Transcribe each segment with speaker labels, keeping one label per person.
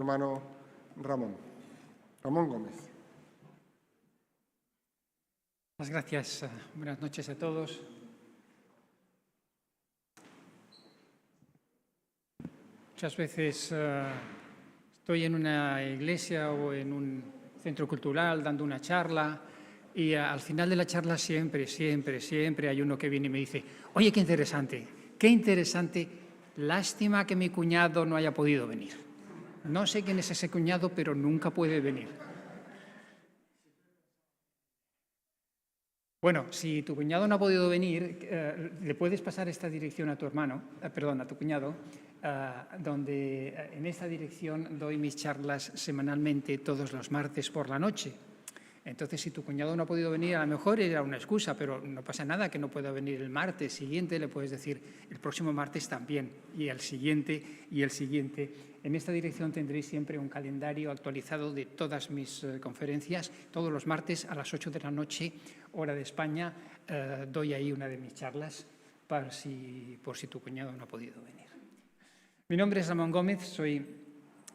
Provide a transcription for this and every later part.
Speaker 1: hermano Ramón Gómez.
Speaker 2: Muchas gracias. Buenas noches a todos. Muchas veces estoy en una iglesia o en un centro cultural dando una charla y al final de la charla siempre hay uno que viene y me dice: oye, qué interesante, lástima que mi cuñado no haya podido venir. No sé quién es ese cuñado, pero nunca puede venir. Bueno, si tu cuñado no ha podido venir, le puedes pasar esta dirección a tu a tu cuñado, donde en esta dirección doy mis charlas semanalmente todos los martes por la noche. Entonces, si tu cuñado no ha podido venir, a lo mejor era una excusa, pero no pasa nada que no pueda venir el martes siguiente, le puedes decir el próximo martes también, y el siguiente, y el siguiente. En esta dirección tendréis siempre un calendario actualizado de todas mis conferencias. Todos los martes a las 8 de la noche, hora de España, doy ahí una de mis charlas por si tu cuñado no ha podido venir. Mi nombre es Ramón Gómez, soy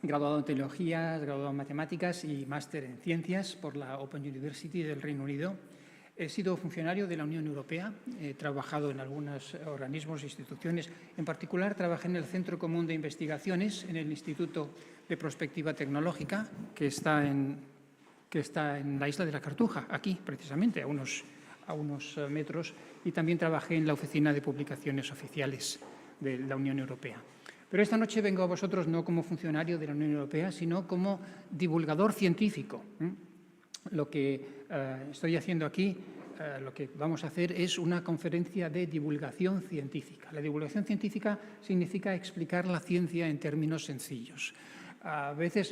Speaker 2: graduado en Teología, graduado en Matemáticas y máster en Ciencias por la Open University del Reino Unido. He sido funcionario de la Unión Europea, he trabajado en algunos organismos e instituciones. En particular, trabajé en el Centro Común de Investigaciones, en el Instituto de Prospectiva Tecnológica, que está en la isla de la Cartuja, aquí precisamente, a unos metros, y también trabajé en la Oficina de Publicaciones Oficiales de la Unión Europea. Pero esta noche vengo a vosotros no como funcionario de la Unión Europea, sino como divulgador científico. Lo que estoy haciendo aquí, lo que vamos a hacer es una conferencia de divulgación científica. La divulgación científica significa explicar la ciencia en términos sencillos. A veces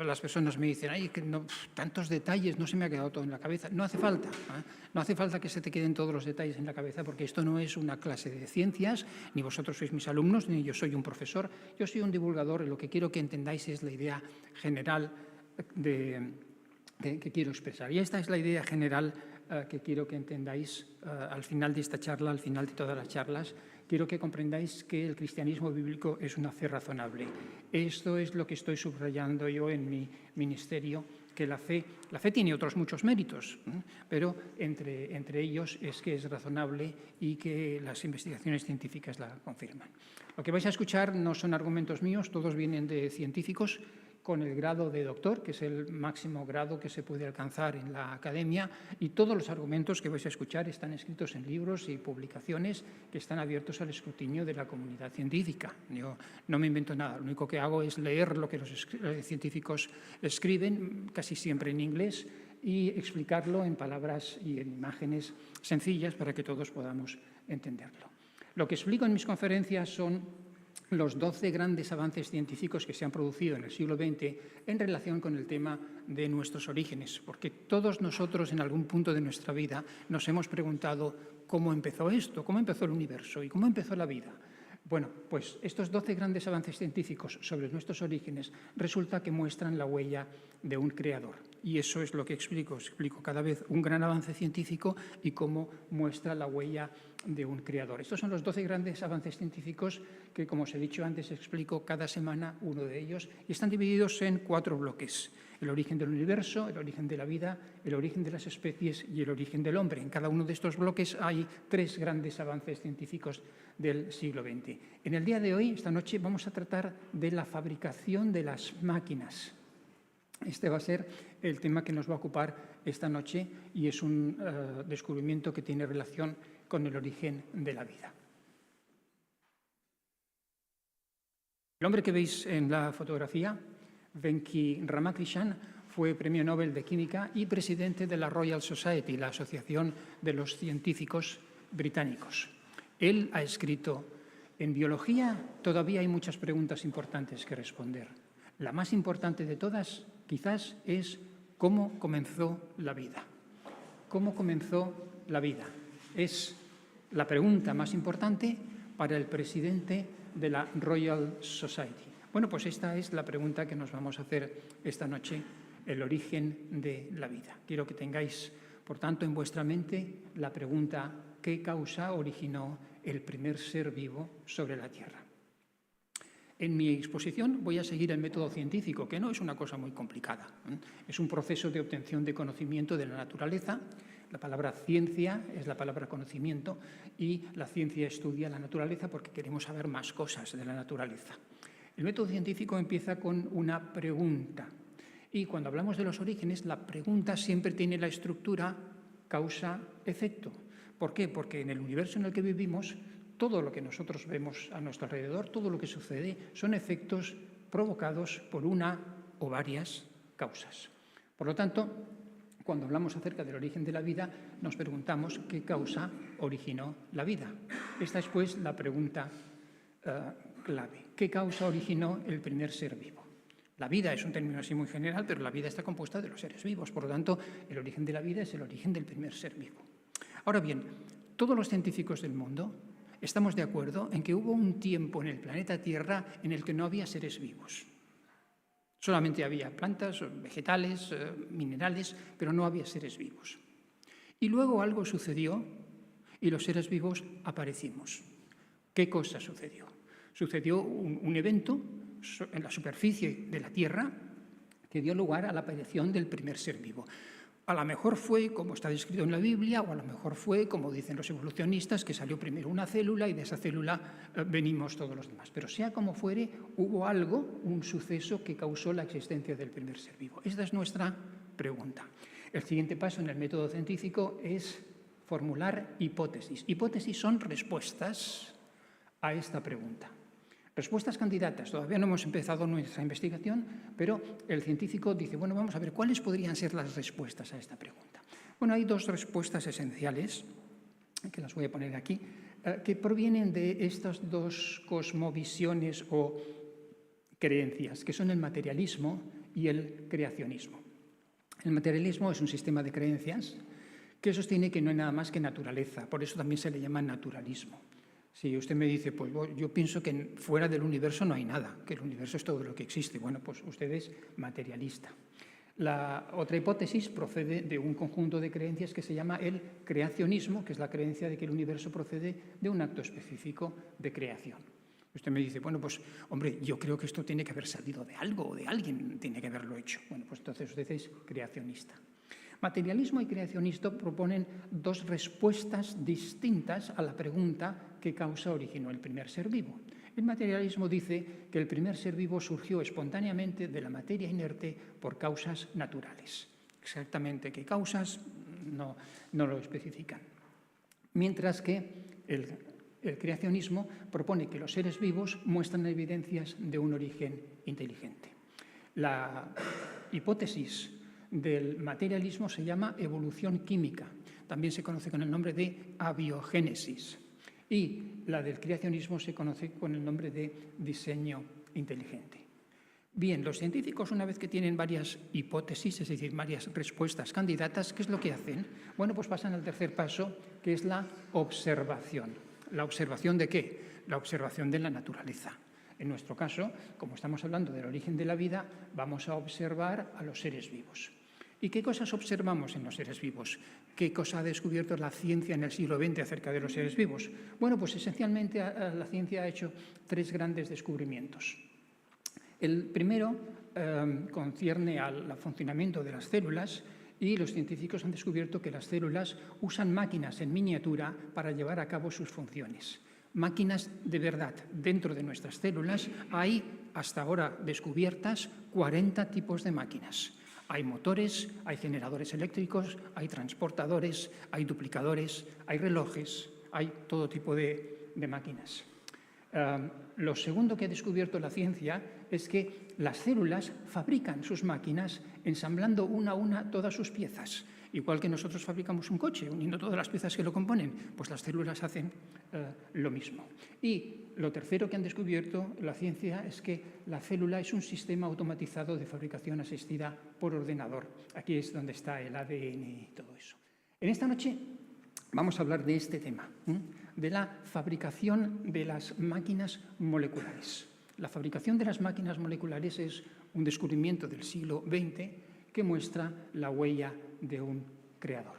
Speaker 2: las personas me dicen: ay, que no, tantos detalles, no se me ha quedado todo en la cabeza. No hace falta, no hace falta que se te queden todos los detalles en la cabeza, porque esto no es una clase de ciencias, ni vosotros sois mis alumnos, ni yo soy un profesor. Yo soy un divulgador y lo que quiero que entendáis es la idea general que quiero expresar. Y esta es la idea general que quiero que entendáis al final de esta charla, al final de todas las charlas. Quiero que comprendáis que el cristianismo bíblico es una fe razonable. Esto es lo que estoy subrayando yo en mi ministerio, que la fe tiene otros muchos méritos, pero entre ellos es que es razonable y que las investigaciones científicas la confirman. Lo que vais a escuchar no son argumentos míos, todos vienen de científicos con el grado de doctor, que es el máximo grado que se puede alcanzar en la academia, y todos los argumentos que vais a escuchar están escritos en libros y publicaciones que están abiertos al escrutinio de la comunidad científica. Yo no me invento nada, lo único que hago es leer lo que los científicos escriben, casi siempre en inglés, y explicarlo en palabras y en imágenes sencillas para que todos podamos entenderlo. Lo que explico en mis conferencias son los 12 grandes avances científicos que se han producido en el siglo XX en relación con el tema de nuestros orígenes, porque todos nosotros en algún punto de nuestra vida nos hemos preguntado cómo empezó esto, cómo empezó el universo y cómo empezó la vida. Bueno, pues estos 12 grandes avances científicos sobre nuestros orígenes resulta que muestran la huella de un creador. Y eso es lo que explico cada vez un gran avance científico y cómo muestra la huella de un creador. Estos son los 12 grandes avances científicos que, como os he dicho antes, explico cada semana uno de ellos y están divididos en 4 bloques: el origen del universo, el origen de la vida, el origen de las especies y el origen del hombre. En cada uno de estos bloques hay 3 grandes avances científicos del siglo XX. En el día de hoy, esta noche, vamos a tratar de la fabricación de las máquinas. Este va a ser el tema que nos va a ocupar esta noche y es un descubrimiento que tiene relación con el origen de la vida. El hombre que veis en la fotografía, Venki Ramakrishnan, fue Premio Nobel de Química y presidente de la Royal Society, la Asociación de los Científicos Británicos. Él ha escrito: en biología todavía hay muchas preguntas importantes que responder. La más importante de todas, quizás, es ¿cómo comenzó la vida? ¿Cómo comenzó la vida? Es la pregunta más importante para el presidente de la Royal Society. Bueno, pues esta es la pregunta que nos vamos a hacer esta noche, el origen de la vida. Quiero que tengáis, por tanto, en vuestra mente la pregunta: ¿qué causa originó el primer ser vivo sobre la Tierra? En mi exposición voy a seguir el método científico, que no es una cosa muy complicada. Es un proceso de obtención de conocimiento de la naturaleza. La palabra ciencia es la palabra conocimiento y la ciencia estudia la naturaleza porque queremos saber más cosas de la naturaleza. El método científico empieza con una pregunta. Y cuando hablamos de los orígenes, la pregunta siempre tiene la estructura causa-efecto. ¿Por qué? Porque en el universo en el que vivimos, todo lo que nosotros vemos a nuestro alrededor, todo lo que sucede, son efectos provocados por una o varias causas. Por lo tanto, cuando hablamos acerca del origen de la vida, nos preguntamos qué causa originó la vida. Esta es, pues, la pregunta clave. ¿Qué causa originó el primer ser vivo? La vida es un término así muy general, pero la vida está compuesta de los seres vivos. Por lo tanto, el origen de la vida es el origen del primer ser vivo. Ahora bien, todos los científicos del mundo estamos de acuerdo en que hubo un tiempo en el planeta Tierra en el que no había seres vivos. Solamente había plantas, vegetales, minerales, pero no había seres vivos. Y luego algo sucedió y los seres vivos aparecimos. ¿Qué cosa sucedió? Sucedió un evento en la superficie de la Tierra que dio lugar a la aparición del primer ser vivo. A lo mejor fue, como está descrito en la Biblia, o a lo mejor fue, como dicen los evolucionistas, que salió primero una célula y de esa célula venimos todos los demás. Pero sea como fuere, hubo algo, un suceso que causó la existencia del primer ser vivo. Esta es nuestra pregunta. El siguiente paso en el método científico es formular hipótesis. Hipótesis son respuestas a esta pregunta. Respuestas candidatas. Todavía no hemos empezado nuestra investigación, pero el científico dice, bueno, vamos a ver cuáles podrían ser las respuestas a esta pregunta. Bueno, hay dos respuestas esenciales, que las voy a poner aquí, que provienen de estas dos cosmovisiones o creencias, que son el materialismo y el creacionismo. El materialismo es un sistema de creencias que sostiene que no hay nada más que naturaleza, por eso también se le llama naturalismo. Si usted me dice, pues yo pienso que fuera del universo no hay nada, que el universo es todo lo que existe, bueno, pues usted es materialista. La otra hipótesis procede de un conjunto de creencias que se llama el creacionismo, que es la creencia de que el universo procede de un acto específico de creación. Usted me dice, bueno, pues, hombre, yo creo que esto tiene que haber salido de algo o de alguien tiene que haberlo hecho. Bueno, pues entonces usted es creacionista. Materialismo y creacionismo proponen dos respuestas distintas a la pregunta ¿qué causa originó el primer ser vivo? El materialismo dice que el primer ser vivo surgió espontáneamente de la materia inerte por causas naturales. Exactamente qué causas no lo especifican. Mientras que el creacionismo propone que los seres vivos muestran evidencias de un origen inteligente. La hipótesis del materialismo se llama evolución química. También se conoce con el nombre de abiogénesis. Y la del creacionismo se conoce con el nombre de diseño inteligente. Bien, los científicos, una vez que tienen varias hipótesis, es decir, varias respuestas candidatas, ¿qué es lo que hacen? Bueno, pues pasan al tercer paso, que es la observación. ¿La observación de qué? La observación de la naturaleza. En nuestro caso, como estamos hablando del origen de la vida, vamos a observar a los seres vivos. ¿Y qué cosas observamos en los seres vivos? ¿Qué cosa ha descubierto la ciencia en el siglo XX acerca de los seres vivos? Bueno, pues esencialmente la ciencia ha hecho tres grandes descubrimientos. El primero concierne al funcionamiento de las células y los científicos han descubierto que las células usan máquinas en miniatura para llevar a cabo sus funciones. Máquinas de verdad. Dentro de nuestras células hay, hasta ahora descubiertas, 40 tipos de máquinas. Hay motores, hay generadores eléctricos, hay transportadores, hay duplicadores, hay relojes, hay todo tipo de máquinas. Lo segundo que ha descubierto la ciencia es que las células fabrican sus máquinas ensamblando una a una todas sus piezas. Igual que nosotros fabricamos un coche, uniendo todas las piezas que lo componen, pues las células hacen lo mismo. Y lo tercero que han descubierto la ciencia es que la célula es un sistema automatizado de fabricación asistida por ordenador. Aquí es donde está el ADN y todo eso. En esta noche vamos a hablar de este tema, de la fabricación de las máquinas moleculares. La fabricación de las máquinas moleculares es un descubrimiento del siglo XX que muestra la huella de un creador.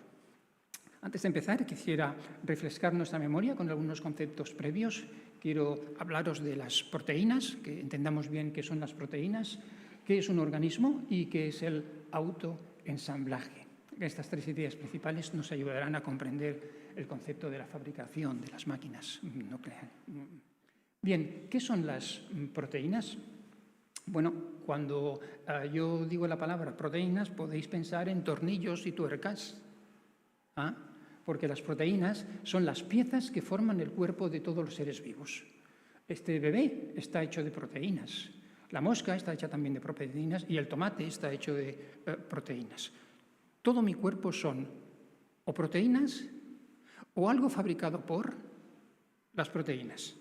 Speaker 2: Antes de empezar, quisiera refrescar nuestra memoria con algunos conceptos previos. quiero hablaros de las proteínas, que entendamos bien qué son las proteínas, qué es un organismo y qué es el autoensamblaje. Estas tres ideas principales nos ayudarán a comprender el concepto de la fabricación de las máquinas nucleares. Bien, ¿qué son las proteínas? Bueno, cuando yo digo la palabra proteínas, podéis pensar en tornillos y tuercas, porque las proteínas son las piezas que forman el cuerpo de todos los seres vivos. Este bebé está hecho de proteínas, la mosca está hecha también de proteínas y el tomate está hecho de proteínas. Todo mi cuerpo son o proteínas o algo fabricado por las proteínas.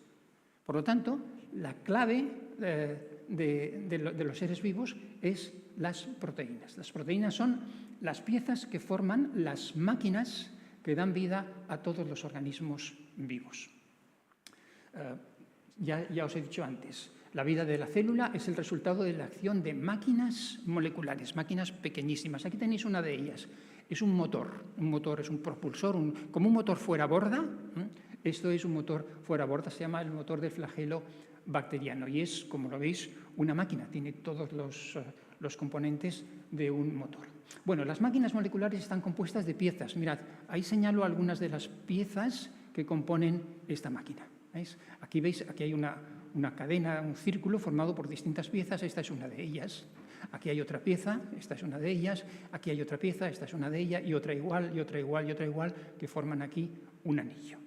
Speaker 2: Por lo tanto, la clave de los seres vivos es las proteínas. Las proteínas son las piezas que forman las máquinas que dan vida a todos los organismos vivos. Ya os he dicho antes, la vida de la célula es el resultado de la acción de máquinas moleculares, máquinas pequeñísimas. Aquí tenéis una de ellas. Es un motor es un propulsor, como un motor fuera borda. Esto es un motor fuera borda, se llama el motor del flagelo bacteriano y es, como lo veis, una máquina. Tiene todos los componentes de un motor. Bueno, las máquinas moleculares están compuestas de piezas. Mirad, ahí señalo algunas de las piezas que componen esta máquina. ¿Veis? Aquí veis, aquí hay una cadena, un círculo formado por distintas piezas. Esta es una de ellas. Aquí hay otra pieza, esta es una de ellas. Aquí hay otra pieza, esta es una de ellas. Y otra igual, y otra igual, y otra igual, que forman aquí un anillo.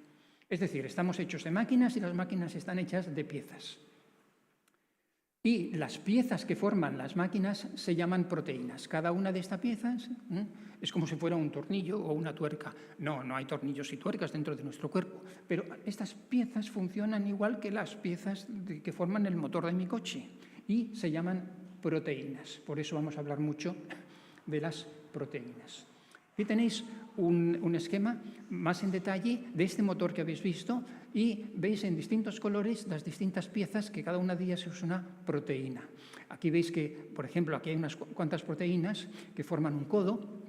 Speaker 2: Es decir, estamos hechos de máquinas y las máquinas están hechas de piezas. Y las piezas que forman las máquinas se llaman proteínas. Cada una de estas piezas es como si fuera un tornillo o una tuerca. No hay tornillos y tuercas dentro de nuestro cuerpo, pero estas piezas funcionan igual que las piezas que forman el motor de mi coche y se llaman proteínas. Por eso vamos a hablar mucho de las proteínas. Aquí tenéis un esquema más en detalle de este motor que habéis visto y veis en distintos colores las distintas piezas que cada una de ellas es una proteína. Aquí veis que, por ejemplo, aquí hay unas cuantas proteínas que forman un codo,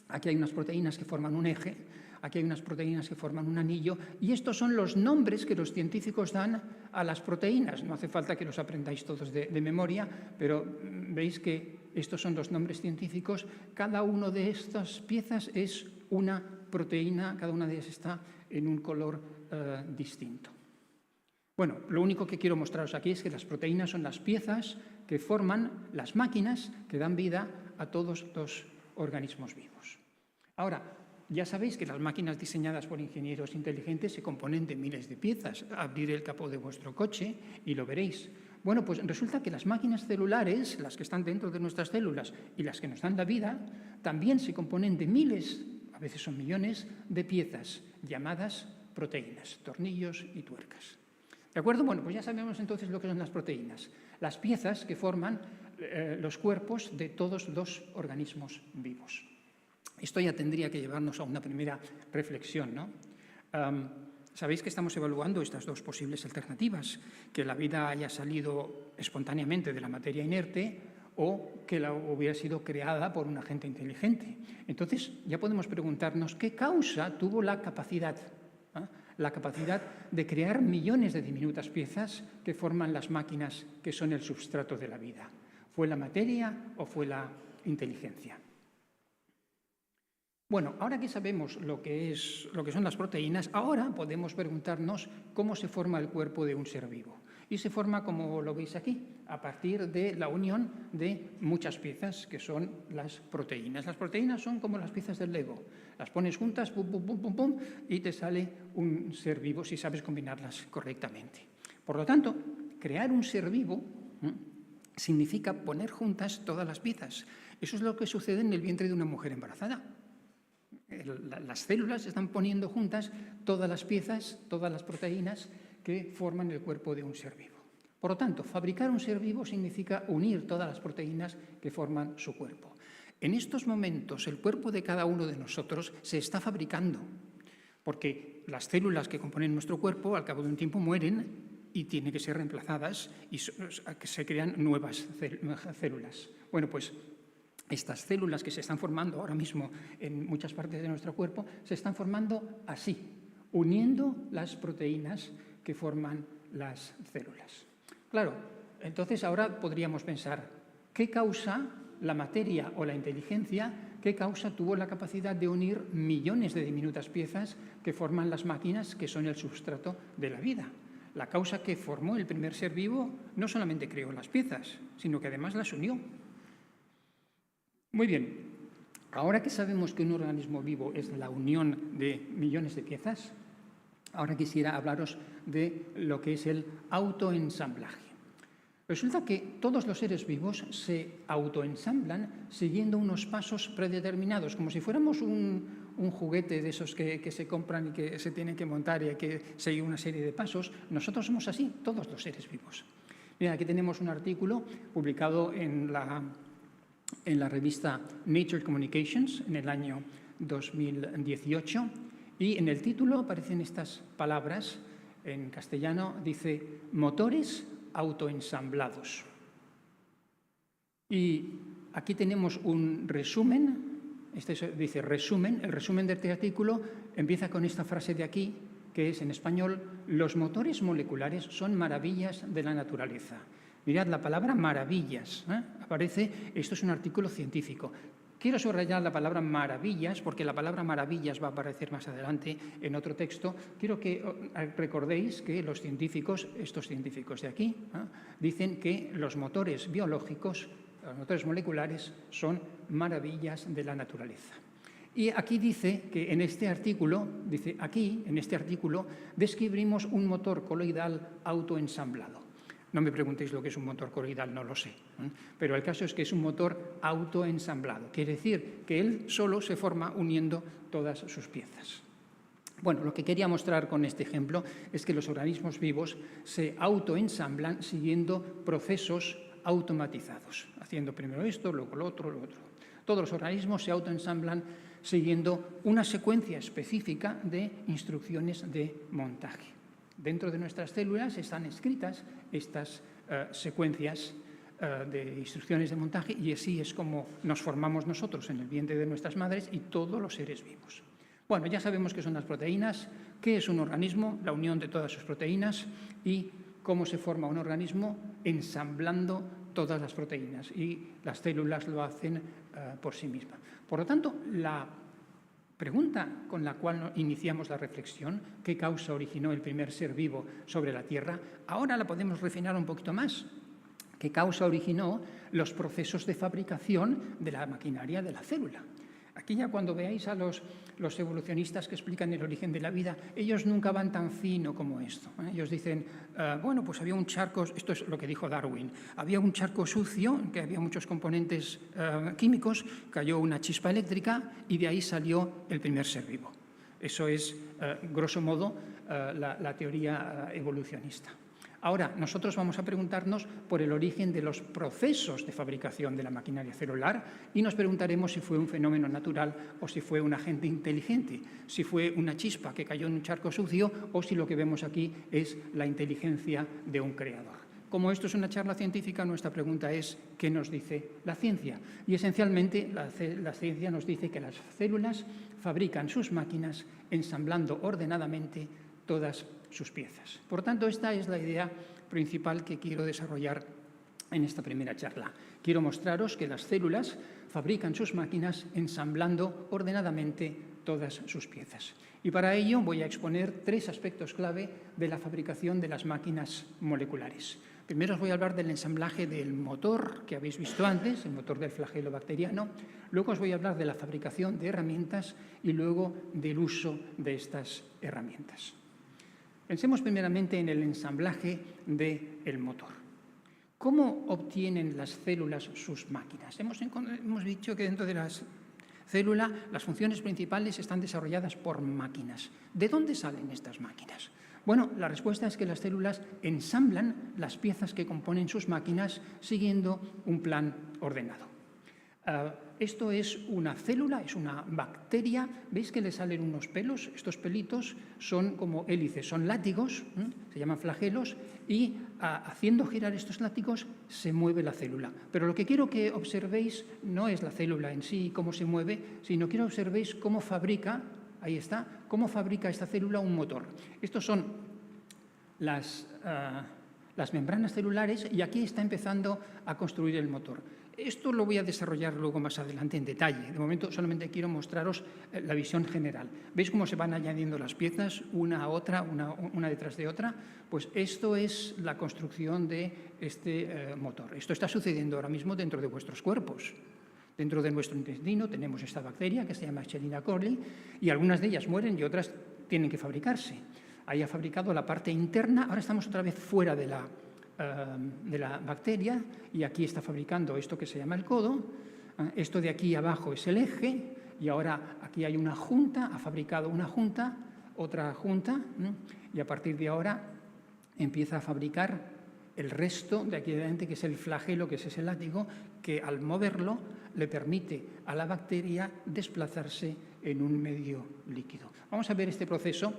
Speaker 2: aquí hay unas proteínas que forman un eje, aquí hay unas proteínas que forman un anillo y estos son los nombres que los científicos dan a las proteínas. No hace falta que los aprendáis todos de memoria, pero veis que estos son los nombres científicos. Cada una de estas piezas es una proteína, cada una de ellas está en un color distinto. Bueno, lo único que quiero mostraros aquí es que las proteínas son las piezas que forman las máquinas que dan vida a todos los organismos vivos. Ahora, ya sabéis que las máquinas diseñadas por ingenieros inteligentes se componen de miles de piezas. Abrir el capó de vuestro coche y lo veréis. Bueno, pues resulta que las máquinas celulares, las que están dentro de nuestras células y las que nos dan la vida, también se componen de miles, a veces son millones, de piezas llamadas proteínas, tornillos y tuercas. ¿De acuerdo? Bueno, pues ya sabemos entonces lo que son las proteínas, las piezas que forman los cuerpos de todos los organismos vivos. Esto ya tendría que llevarnos a una primera reflexión, ¿no? Sabéis que estamos evaluando estas dos posibles alternativas, que la vida haya salido espontáneamente de la materia inerte o que la hubiera sido creada por un agente inteligente. Entonces, ya podemos preguntarnos qué causa tuvo la capacidad de crear millones de diminutas piezas que forman las máquinas que son el substrato de la vida. ¿Fue la materia o fue la inteligencia? Bueno, ahora que sabemos lo que son las proteínas, ahora podemos preguntarnos cómo se forma el cuerpo de un ser vivo. Y se forma, como lo veis aquí, a partir de la unión de muchas piezas, que son las proteínas. Las proteínas son como las piezas del Lego. Las pones juntas, pum, pum, pum, pum, pum, y te sale un ser vivo si sabes combinarlas correctamente. Por lo tanto, crear un ser vivo significa poner juntas todas las piezas. Eso es lo que sucede en el vientre de una mujer embarazada. Las células están poniendo juntas todas las piezas, todas las proteínas que forman el cuerpo de un ser vivo. Por lo tanto, fabricar un ser vivo significa unir todas las proteínas que forman su cuerpo. En estos momentos, el cuerpo de cada uno de nosotros se está fabricando, porque las células que componen nuestro cuerpo al cabo de un tiempo mueren y tienen que ser reemplazadas y se crean nuevas células. Bueno, pues estas células que se están formando ahora mismo en muchas partes de nuestro cuerpo se están formando así, uniendo las proteínas que forman las células. Claro, entonces ahora podríamos pensar, ¿qué causa la materia o la inteligencia? ¿Qué causa tuvo la capacidad de unir millones de diminutas piezas que forman las máquinas, que son el sustrato de la vida? La causa que formó el primer ser vivo no solamente creó las piezas, sino que además las unió. Muy bien, ahora que sabemos que un organismo vivo es la unión de millones de piezas, ahora quisiera hablaros de lo que es el autoensamblaje. Resulta que todos los seres vivos se autoensamblan siguiendo unos pasos predeterminados, como si fuéramos un juguete de esos que se compran y que se tienen que montar y hay que seguir una serie de pasos. Nosotros somos así, todos los seres vivos. Mira, aquí tenemos un artículo publicado en la revista Nature Communications en el año 2018 y en el título aparecen estas palabras. En castellano dice motores autoensamblados. Y aquí tenemos un resumen, dice resumen, el resumen de este artículo empieza con esta frase de aquí, que es en español, los motores moleculares son maravillas de la naturaleza. Mirad, la palabra maravillas, aparece, esto es un artículo científico. Quiero subrayar la palabra maravillas, porque la palabra maravillas va a aparecer más adelante en otro texto. Quiero que recordéis que los científicos, estos científicos de aquí, dicen que los motores biológicos, los motores moleculares, son maravillas de la naturaleza. Y aquí dice que en este artículo, describimos un motor coloidal autoensamblado. No me preguntéis lo que es un motor coloidal, no lo sé. Pero el caso es que es un motor autoensamblado. Quiere decir que él solo se forma uniendo todas sus piezas. Bueno, lo que quería mostrar con este ejemplo es que los organismos vivos se autoensamblan siguiendo procesos automatizados, haciendo primero esto, luego lo otro, lo otro. Todos los organismos se autoensamblan siguiendo una secuencia específica de instrucciones de montaje. Dentro de nuestras células están escritas estas secuencias de instrucciones de montaje y así es como nos formamos nosotros en el vientre de nuestras madres y todos los seres vivos. Bueno, ya sabemos qué son las proteínas, qué es un organismo, la unión de todas sus proteínas y cómo se forma un organismo ensamblando todas las proteínas y las células lo hacen por sí mismas. Por lo tanto, la pregunta con la cual iniciamos la reflexión, ¿qué causa originó el primer ser vivo sobre la Tierra? Ahora la podemos refinar un poquito más. ¿Qué causa originó los procesos de fabricación de la maquinaria de la célula? Aquí ya cuando veáis a los evolucionistas que explican el origen de la vida, ellos nunca van tan fino como esto. Ellos dicen, bueno, pues había un charco, esto es lo que dijo Darwin, había un charco sucio, que había muchos componentes químicos, cayó una chispa eléctrica y de ahí salió el primer ser vivo. Eso es, grosso modo, la teoría evolucionista. Ahora, nosotros vamos a preguntarnos por el origen de los procesos de fabricación de la maquinaria celular y nos preguntaremos si fue un fenómeno natural o si fue un agente inteligente, si fue una chispa que cayó en un charco sucio o si lo que vemos aquí es la inteligencia de un creador. Como esto es una charla científica, nuestra pregunta es ¿qué nos dice la ciencia? Y esencialmente la ciencia nos dice que las células fabrican sus máquinas ensamblando ordenadamente todas sus piezas. Por tanto, esta es la idea principal que quiero desarrollar en esta primera charla. Quiero mostraros que las células fabrican sus máquinas ensamblando ordenadamente todas sus piezas. Y para ello voy a exponer 3 aspectos clave de la fabricación de las máquinas moleculares. Primero os voy a hablar del ensamblaje del motor que habéis visto antes, el motor del flagelo bacteriano. Luego os voy a hablar de la fabricación de herramientas y luego del uso de estas herramientas. Pensemos primeramente en el ensamblaje del motor. ¿Cómo obtienen las células sus máquinas? Hemos dicho que dentro de las células las funciones principales están desarrolladas por máquinas. ¿De dónde salen estas máquinas? Bueno, la respuesta es que las células ensamblan las piezas que componen sus máquinas siguiendo un plan ordenado. Esto es una célula, es una bacteria. ¿Veis que le salen unos pelos? Estos pelitos son como hélices, son látigos, se llaman flagelos, y haciendo girar estos látigos se mueve la célula. Pero lo que quiero que observéis no es la célula en sí, cómo se mueve, sino quiero que observéis cómo fabrica, ahí está, cómo fabrica esta célula un motor. Estos son las membranas celulares y aquí está empezando a construir el motor. Esto lo voy a desarrollar luego más adelante en detalle. De momento solamente quiero mostraros la visión general. ¿Veis cómo se van añadiendo las piezas una a otra, una detrás de otra? Pues esto es la construcción de este motor. Esto está sucediendo ahora mismo dentro de vuestros cuerpos. Dentro de nuestro intestino tenemos esta bacteria que se llama Escherichia coli y algunas de ellas mueren y otras tienen que fabricarse. Ahí ha fabricado la parte interna, ahora estamos otra vez fuera de la bacteria y aquí está fabricando esto que se llama el codo. Esto de aquí abajo es el eje y ahora aquí hay una junta, ha fabricado una junta, otra junta y a partir de ahora empieza a fabricar el resto de aquí adelante, que es el flagelo, que es ese látigo, que al moverlo le permite a la bacteria desplazarse en un medio líquido. Vamos a ver este proceso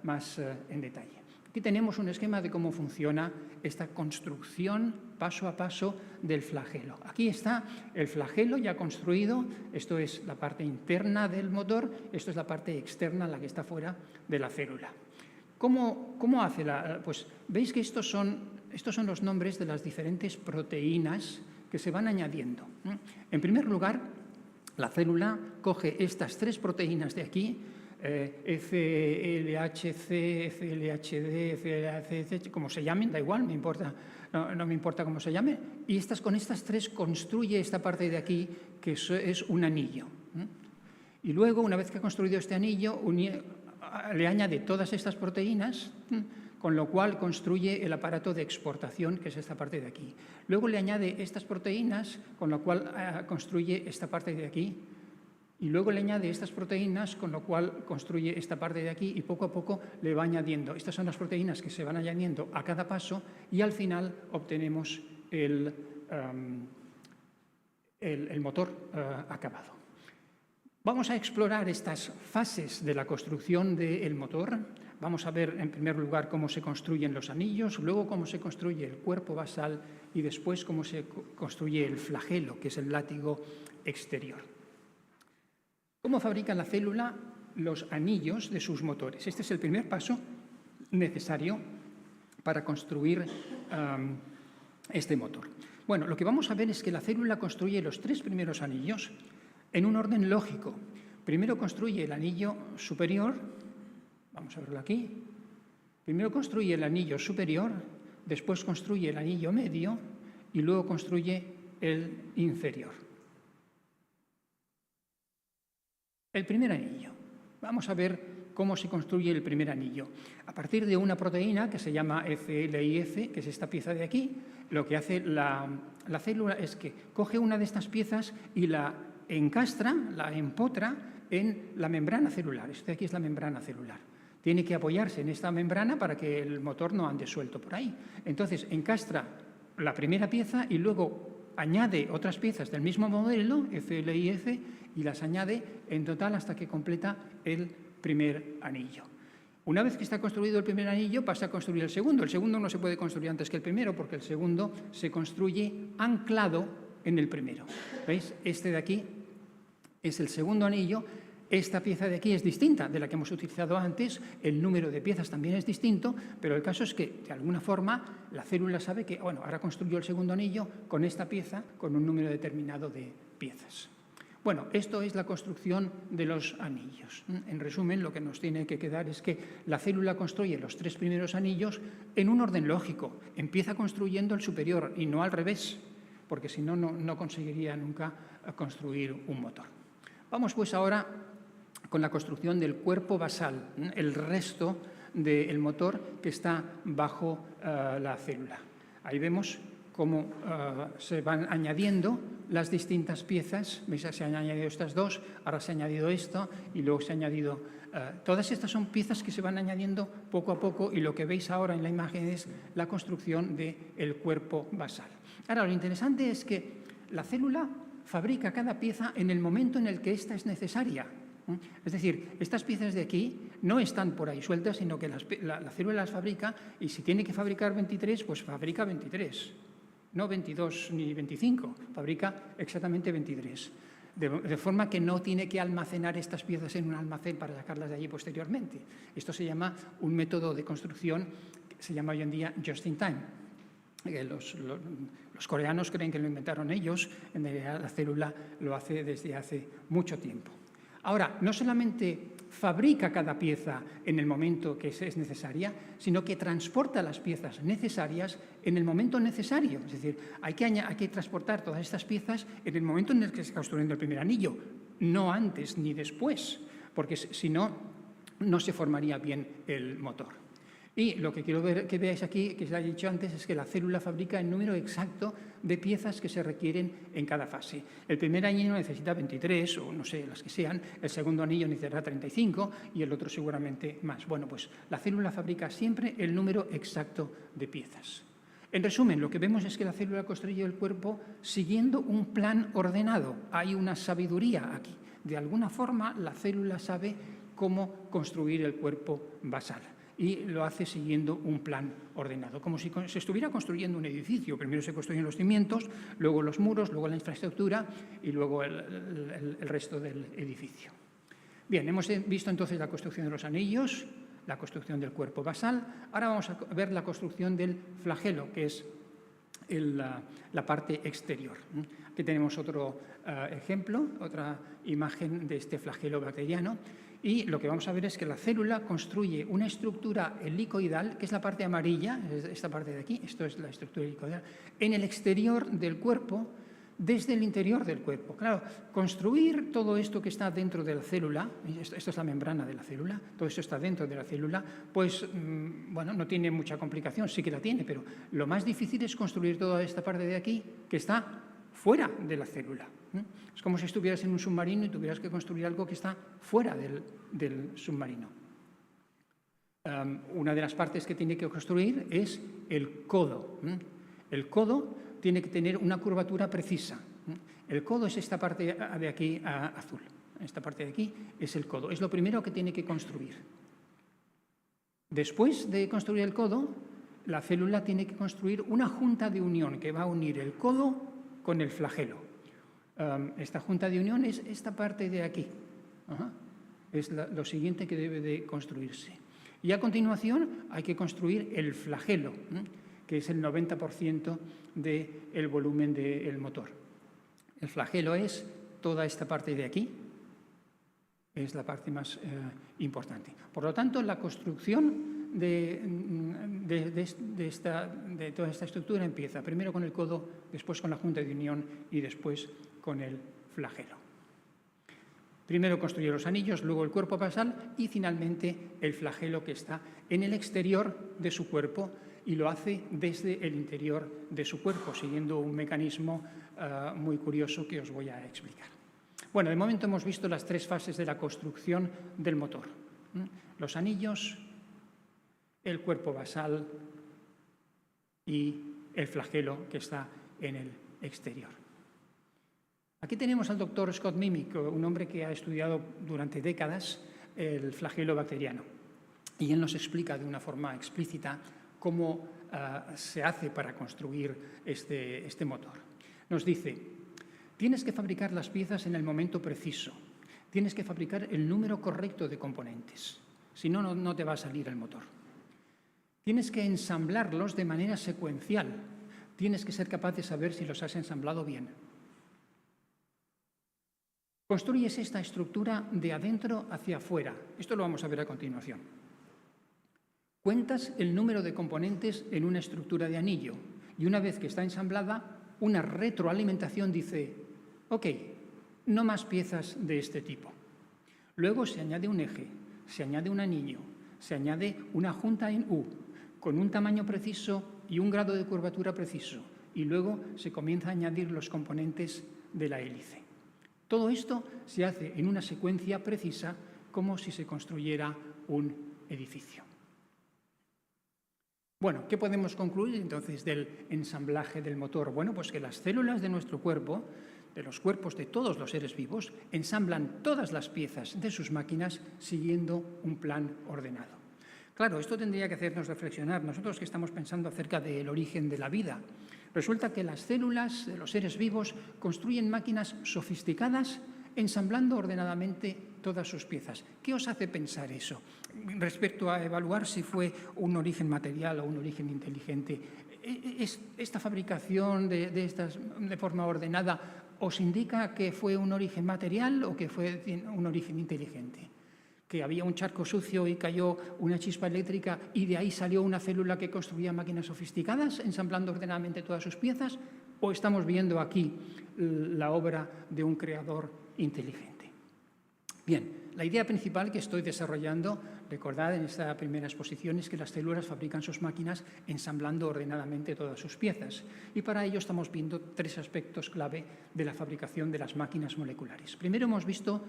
Speaker 2: más en detalle. Aquí tenemos un esquema de cómo funciona esta construcción paso a paso del flagelo. Aquí está el flagelo ya construido, esto es la parte interna del motor, esto es la parte externa, la que está fuera de la célula. ¿Cómo hace Pues veis que estos son los nombres de las diferentes proteínas que se van añadiendo. En primer lugar, la célula coge estas 3 proteínas de aquí, FLHC, FLHD, FLHC, como se llamen, da igual, no me importa cómo se llame, y con estas 3 construye esta parte de aquí, que es un anillo. Y luego, una vez que ha construido este anillo, le añade todas estas proteínas, con lo cual construye el aparato de exportación, que es esta parte de aquí. Luego le añade estas proteínas, con lo cual construye esta parte de aquí. Y luego le añade estas proteínas, con lo cual construye esta parte de aquí y poco a poco le va añadiendo. Estas son las proteínas que se van añadiendo a cada paso y al final obtenemos el motor acabado. Vamos a explorar estas fases de la construcción del motor. Vamos a ver en primer lugar cómo se construyen los anillos, luego cómo se construye el cuerpo basal y después cómo se construye el flagelo, que es el látigo exterior. ¿Cómo fabrica la célula los anillos de sus motores? Este es el primer paso necesario para construir este motor. Bueno, lo que vamos a ver es que la célula construye los 3 primeros anillos en un orden lógico. Primero construye el anillo superior, vamos a verlo aquí. Primero construye el anillo superior, después construye el anillo medio y luego construye el inferior. El primer anillo. Vamos a ver cómo se construye el primer anillo. A partir de una proteína que se llama FLIF, que es esta pieza de aquí, lo que hace la célula es que coge una de estas piezas y la encastra, la empotra en la membrana celular. Esto de aquí es la membrana celular. Tiene que apoyarse en esta membrana para que el motor no ande suelto por ahí. Entonces, encastra la primera pieza y luego añade otras piezas del mismo modelo, FLIF, y las añade en total hasta que completa el primer anillo. Una vez que está construido el primer anillo, pasa a construir el segundo. El segundo no se puede construir antes que el primero porque el segundo se construye anclado en el primero. ¿Veis? Este de aquí es el segundo anillo. Esta pieza de aquí es distinta de la que hemos utilizado antes, el número de piezas también es distinto, pero el caso es que, de alguna forma, la célula sabe que, bueno, ahora construyó el segundo anillo con esta pieza, con un número determinado de piezas. Bueno, esto es la construcción de los anillos. En resumen, lo que nos tiene que quedar es que la célula construye los 3 primeros anillos en un orden lógico. Empieza construyendo el superior y no al revés, porque si no, no conseguiría nunca construir un motor. Vamos pues ahora con la construcción del cuerpo basal, el resto del motor que está bajo la célula. Ahí vemos cómo se van añadiendo las distintas piezas. ¿Veis? Se han añadido estas 2, ahora se ha añadido esto y luego se ha añadido... todas estas son piezas que se van añadiendo poco a poco y lo que veis ahora en la imagen es la construcción del cuerpo basal. Ahora, lo interesante es que la célula fabrica cada pieza en el momento en el que ésta es necesaria. Es decir, estas piezas de aquí no están por ahí sueltas, sino que la célula las fabrica y si tiene que fabricar 23, pues fabrica 23. No 22 ni 25, fabrica exactamente 23. De forma que no tiene que almacenar estas piezas en un almacén para sacarlas de allí posteriormente. Esto se llama un método de construcción se llama hoy en día just in time. Los coreanos creen que lo inventaron ellos, en realidad la célula lo hace desde hace mucho tiempo. Ahora, no solamente fabrica cada pieza en el momento que es necesaria, sino que transporta las piezas necesarias en el momento necesario. Es decir, hay que transportar todas estas piezas en el momento en el que se está construyendo el primer anillo, no antes ni después, porque si no, no se formaría bien el motor. Y lo que quiero que veáis aquí, que os he dicho antes, es que la célula fabrica el número exacto de piezas que se requieren en cada fase. El primer anillo necesita 23, o no sé, las que sean, el segundo anillo necesitará 35 y el otro seguramente más. Bueno, pues la célula fabrica siempre el número exacto de piezas. En resumen, lo que vemos es que la célula construye el cuerpo siguiendo un plan ordenado. Hay una sabiduría aquí. De alguna forma, la célula sabe cómo construir el cuerpo basal. Y lo hace siguiendo un plan ordenado, como si se estuviera construyendo un edificio. Primero se construyen los cimientos, luego los muros, luego la infraestructura y luego el resto del edificio. Bien, hemos visto entonces la construcción de los anillos, la construcción del cuerpo basal. Ahora vamos a ver la construcción del flagelo, que es la parte exterior. Aquí tenemos otro ejemplo, otra imagen de este flagelo bacteriano. Y lo que vamos a ver es que la célula construye una estructura helicoidal, que es la parte amarilla, esta parte de aquí, esto es la estructura helicoidal, en el exterior del cuerpo, desde el interior del cuerpo. Claro, construir todo esto que está dentro de la célula, esto es la membrana de la célula, todo esto está dentro de la célula, pues, bueno, no tiene mucha complicación, sí que la tiene, pero lo más difícil es construir toda esta parte de aquí, que está fuera de la célula. Es como si estuvieras en un submarino y tuvieras que construir algo que está fuera del submarino. Una de las partes que tiene que construir es el codo. El codo tiene que tener una curvatura precisa. El codo es esta parte de aquí azul. Esta parte de aquí es el codo. Es lo primero que tiene que construir. Después de construir el codo, la célula tiene que construir una junta de unión que va a unir el codo con el flagelo. Esta junta de unión es esta parte de aquí. Es lo siguiente que debe de construirse. Y a continuación hay que construir el flagelo, que es el 90% del volumen del motor. El flagelo es toda esta parte de aquí, es la parte más importante. Por lo tanto, la construcción de toda esta estructura empieza primero con el codo, después con la junta de unión y después con el flagelo. Primero construye los anillos, luego el cuerpo basal y finalmente el flagelo, que está en el exterior de su cuerpo y lo hace desde el interior de su cuerpo, siguiendo un mecanismo muy curioso que os voy a explicar. Bueno, de momento hemos visto las tres fases de la construcción del motor. Los anillos, el cuerpo basal y el flagelo, que está en el exterior. Aquí tenemos al doctor Scott Mimic, un hombre que ha estudiado durante décadas el flagelo bacteriano. Y él nos explica de una forma explícita cómo se hace para construir este motor. Nos dice, tienes que fabricar las piezas en el momento preciso. Tienes que fabricar el número correcto de componentes. Si no, no te va a salir el motor. Tienes que ensamblarlos de manera secuencial. Tienes que ser capaz de saber si los has ensamblado bien. Construyes esta estructura de adentro hacia afuera. Esto lo vamos a ver a continuación. Cuentas el número de componentes en una estructura de anillo y una vez que está ensamblada, una retroalimentación dice, ok, no más piezas de este tipo. Luego se añade un eje, se añade un anillo, se añade una junta en U, con un tamaño preciso y un grado de curvatura preciso, y luego se comienza a añadir los componentes de la hélice. Todo esto se hace en una secuencia precisa, como si se construyera un edificio. Bueno, ¿qué podemos concluir entonces del ensamblaje del motor? Bueno, pues que las células de nuestro cuerpo, de los cuerpos de todos los seres vivos, ensamblan todas las piezas de sus máquinas siguiendo un plan ordenado. Claro, esto tendría que hacernos reflexionar, nosotros que estamos pensando acerca del origen de la vida. Resulta que las células de los seres vivos construyen máquinas sofisticadas ensamblando ordenadamente todas sus piezas. ¿Qué os hace pensar eso? Respecto a evaluar si fue un origen material o un origen inteligente, ¿esta fabricación de estas de forma ordenada os indica que fue un origen material o que fue un origen inteligente? Que había un charco sucio y cayó una chispa eléctrica y de ahí salió una célula que construía máquinas sofisticadas, ensamblando ordenadamente todas sus piezas, ¿o estamos viendo aquí la obra de un creador inteligente? Bien, la idea principal que estoy desarrollando, recordad en esta primera exposición, es que las células fabrican sus máquinas ensamblando ordenadamente todas sus piezas. Y para ello estamos viendo tres aspectos clave de la fabricación de las máquinas moleculares. Primero hemos visto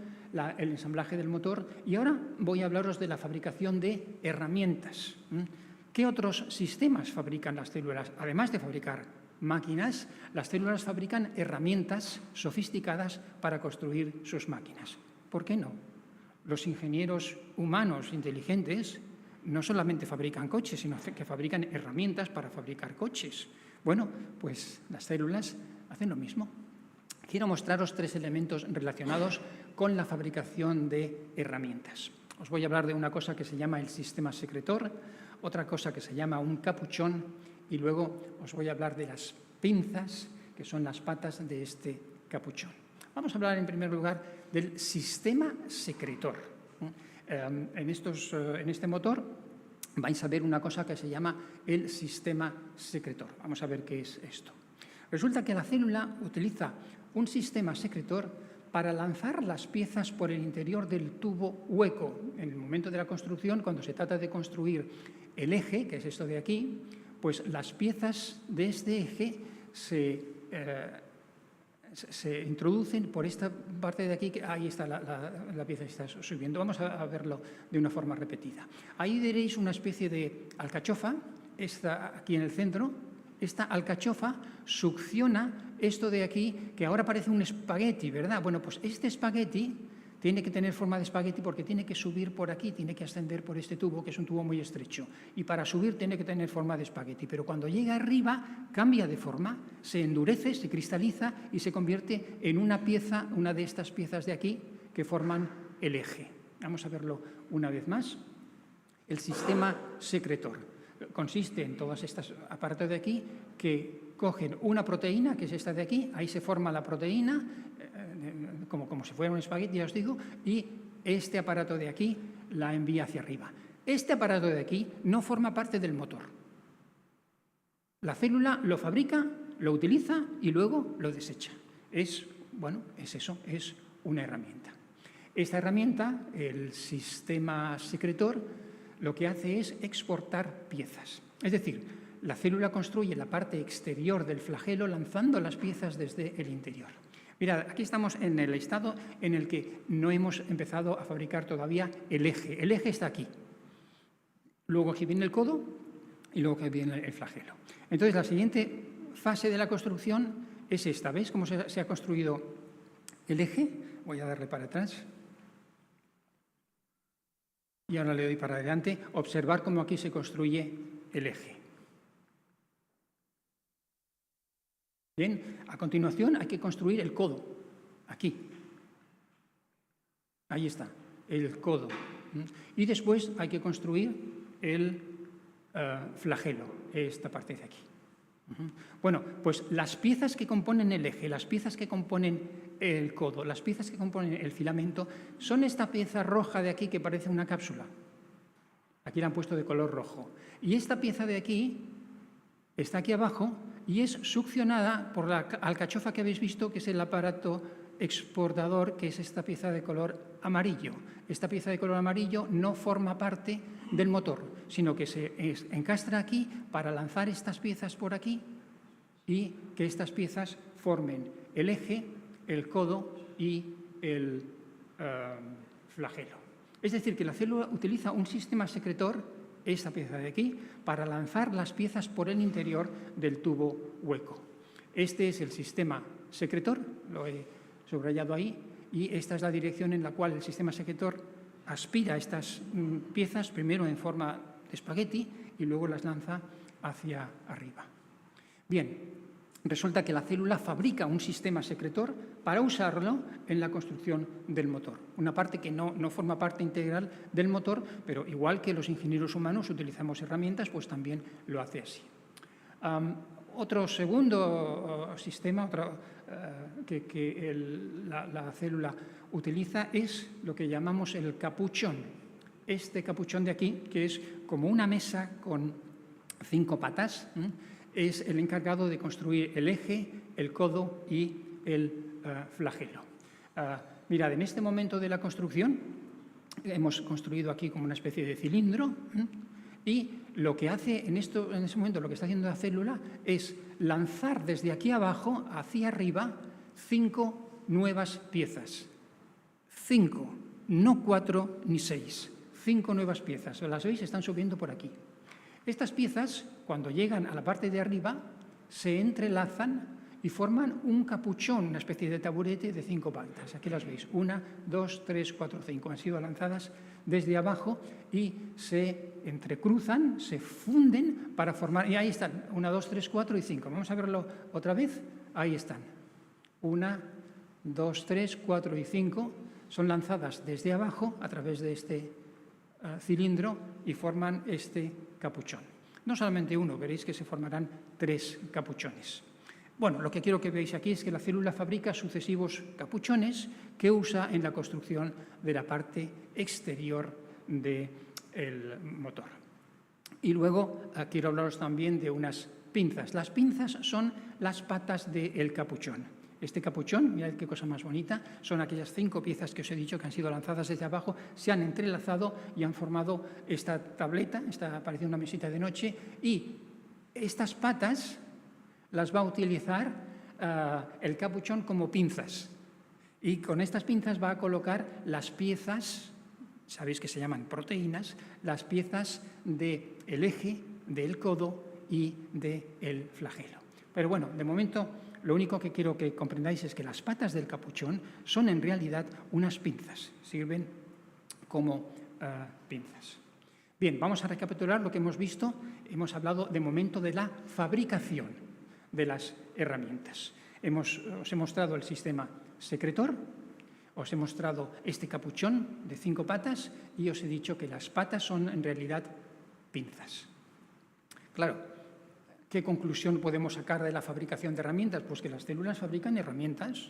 Speaker 2: el ensamblaje del motor y ahora voy a hablaros de la fabricación de herramientas. ¿Qué otros sistemas fabrican las células? Además de fabricar máquinas, las células fabrican herramientas sofisticadas para construir sus máquinas. ¿Por qué no? Los ingenieros humanos inteligentes no solamente fabrican coches, sino que fabrican herramientas para fabricar coches. Bueno, pues las células hacen lo mismo. Quiero mostraros tres elementos relacionados con la fabricación de herramientas. Os voy a hablar de una cosa que se llama el sistema secretor, otra cosa que se llama un capuchón y luego os voy a hablar de las pinzas, que son las patas de este capuchón. Vamos a hablar en primer lugar del sistema secretor. En este motor vais a ver una cosa que se llama el sistema secretor. Vamos a ver qué es esto. Resulta que la célula utiliza un sistema secretor para lanzar las piezas por el interior del tubo hueco. En el momento de la construcción, cuando se trata de construir el eje, que es esto de aquí, pues las piezas de este eje se introducen por esta parte de aquí, que ahí está la pieza que está subiendo. Vamos a verlo de una forma repetida. Ahí veréis una especie de alcachofa, está aquí en el centro. Esta alcachofa succiona esto de aquí, que ahora parece un espagueti, ¿verdad? Bueno, pues este espagueti tiene que tener forma de espagueti porque tiene que subir por aquí, tiene que ascender por este tubo, que es un tubo muy estrecho. Y para subir tiene que tener forma de espagueti. Pero cuando llega arriba, cambia de forma, se endurece, se cristaliza y se convierte en una pieza, una de estas piezas de aquí, que forman el eje. Vamos a verlo una vez más. El sistema secretor consiste en todos estos aparatos de aquí que cogen una proteína, que es esta de aquí, ahí se forma la proteína, como si fuera un espagueti, ya os digo, y este aparato de aquí la envía hacia arriba. Este aparato de aquí no forma parte del motor. La célula lo fabrica, lo utiliza y luego lo desecha. Es eso, es una herramienta. Esta herramienta, el sistema secretor, lo que hace es exportar piezas. Es decir, la célula construye la parte exterior del flagelo lanzando las piezas desde el interior. Mirad, aquí estamos en el estado en el que no hemos empezado a fabricar todavía el eje. El eje está aquí. Luego aquí viene el codo y luego aquí viene el flagelo. Entonces, la siguiente fase de la construcción es esta. ¿Veis cómo se ha construido el eje? Voy a darle para atrás. Y ahora le doy para adelante. Observar cómo aquí se construye el eje. Bien, a continuación hay que construir el codo, aquí. Ahí está, el codo. Y después hay que construir el flagelo, esta parte de aquí. Bueno, pues las piezas que componen el eje, las piezas que componen el codo, las piezas que componen el filamento, son esta pieza roja de aquí que parece una cápsula. Aquí la han puesto de color rojo. Y esta pieza de aquí está aquí abajo y es succionada por la alcachofa que habéis visto, que es el aparato exportador, que es esta pieza de color amarillo. Esta pieza de color amarillo no forma parte del motor, sino que se encastra aquí para lanzar estas piezas por aquí y que estas piezas formen el eje, el codo y el flagelo. Es decir, que la célula utiliza un sistema secretor, esta pieza de aquí, para lanzar las piezas por el interior del tubo hueco. Este es el sistema secretor, lo he subrayado ahí, y esta es la dirección en la cual el sistema secretor aspira estas piezas, primero en forma de espagueti y luego las lanza hacia arriba. Bien, resulta que la célula fabrica un sistema secretor para usarlo en la construcción del motor. Una parte que no forma parte integral del motor, pero igual que los ingenieros humanos utilizamos herramientas, pues también lo hace así. Otro segundo sistema que la célula utiliza es lo que llamamos el capuchón. Este capuchón de aquí, que es como una mesa con 5 patas, es el encargado de construir el eje, el codo y el flagelo. Mirad, en este momento de la construcción hemos construido aquí como una especie de cilindro y lo que hace en ese momento, lo que está haciendo la célula es lanzar desde aquí abajo hacia arriba 5 nuevas piezas. 5, no 4 ni 6. 5 nuevas piezas. Las veis, están subiendo por aquí. Estas piezas, cuando llegan a la parte de arriba, se entrelazan y forman un capuchón, una especie de taburete de 5 patas. Aquí las veis. 1, 2, 3, 4, 5. Han sido lanzadas desde abajo y se entrecruzan, se funden para formar... Y ahí están. 1, 2, 3, 4 y 5. Vamos a verlo otra vez. Ahí están. 1, 2, 3, 4 y 5. Son lanzadas desde abajo a través de este cilindro y forman este capuchón. No solamente uno, veréis que se formarán 3 capuchones. Bueno, lo que quiero que veáis aquí es que la célula fabrica sucesivos capuchones que usa en la construcción de la parte exterior del motor. Y luego quiero hablaros también de unas pinzas. Las pinzas son las patas del capuchón. Este capuchón, mirad qué cosa más bonita, son aquellas 5 piezas que os he dicho que han sido lanzadas desde abajo, se han entrelazado y han formado esta tableta, parece una mesita de noche, y estas patas las va a utilizar el capuchón como pinzas. Y con estas pinzas va a colocar las piezas, sabéis que se llaman proteínas, las piezas del eje, del codo y del flagelo. Pero bueno, de momento... Lo único que quiero que comprendáis es que las patas del capuchón son en realidad unas pinzas, sirven como pinzas. Bien, vamos a recapitular lo que hemos visto. Hemos hablado de momento de la fabricación de las herramientas. Os he mostrado el sistema secretor, os he mostrado este capuchón de 5 patas y os he dicho que las patas son en realidad pinzas. Claro. ¿Qué conclusión podemos sacar de la fabricación de herramientas? Pues que las células fabrican herramientas